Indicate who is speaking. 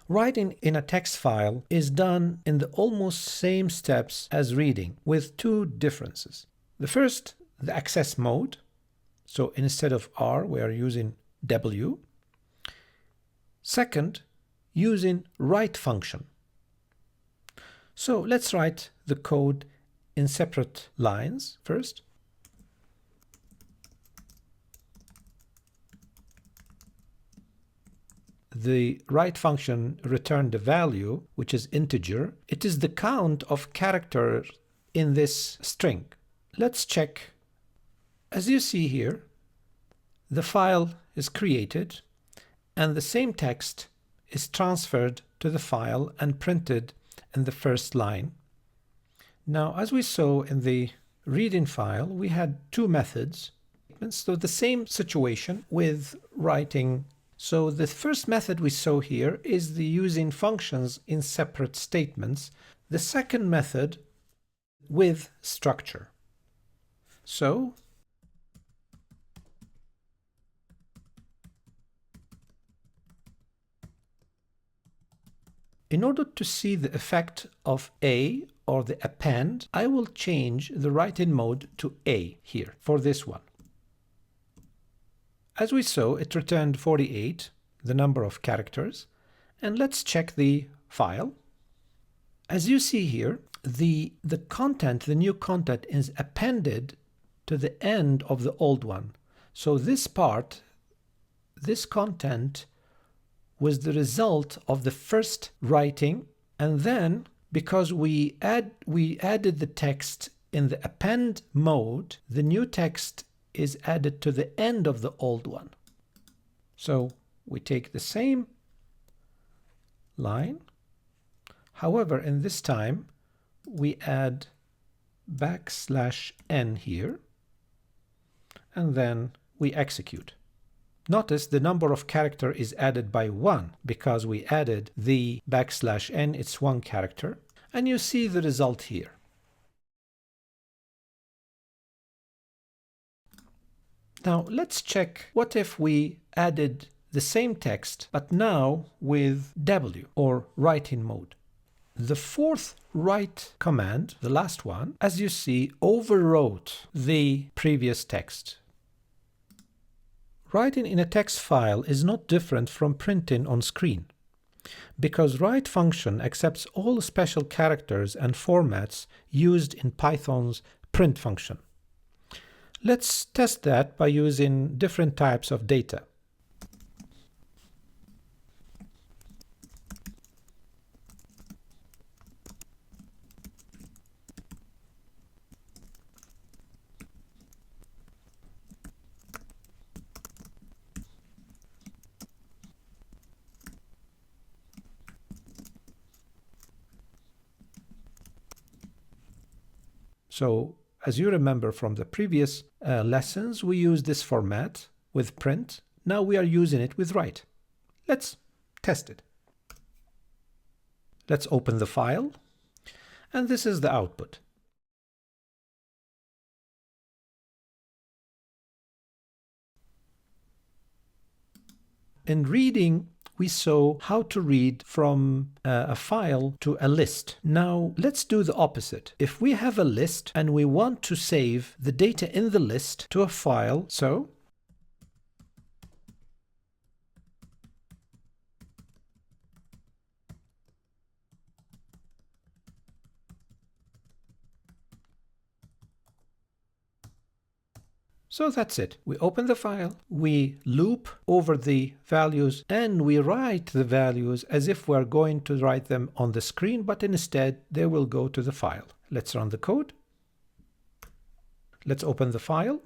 Speaker 1: Writing in a text file is done in the almost same steps as reading, with two differences. The first, the access mode. So instead of R, we are using W. Second, using write function. So let's write the code in separate lines first. The write function returned the value, which is integer. It is the count of characters in this string. Let's check. As you see here, the file is created and the same text is transferred to the file and printed in the first line. Now, as we saw in the reading file, we had two methods. So the same situation with writing. So the first method we saw here is the using functions in separate statements. The second method with structure. So in order to see the effect of A or the append, I will change the write-in mode to A here for this one. As we saw, it returned 48, the number of characters. And let's check the file. As you see here, the content, the new content, is appended to the end of the old one. So this part, this content, was the result of the first writing, and then because we added the text in the append mode, the new text is added to the end of the old one. So we take the same line. However, in this time, we add \n here, and then we execute. Notice the number of character is added by 1 because we added the \n, it's 1 character, and you see the result here. Now let's check what if we added the same text but now with W or write-in mode. The fourth write command, the last one, as you see, overwrote the previous text. Writing in a text file is not different from printing on screen, because write function accepts all special characters and formats used in Python's print function. Let's test that by using different types of data. So, as you remember from the previous lessons, we used this format with print. Now we are using it with write. Let's test it. Let's open the file, and this is the output. In reading, we saw how to read from a file to a list. Now let's do the opposite. If we have a list and we want to save the data in the list to a file, so that's it. We open the file, we loop over the values, and we write the values as if we're going to write them on the screen, but instead they will go to the file. Let's run the code. Let's open the file.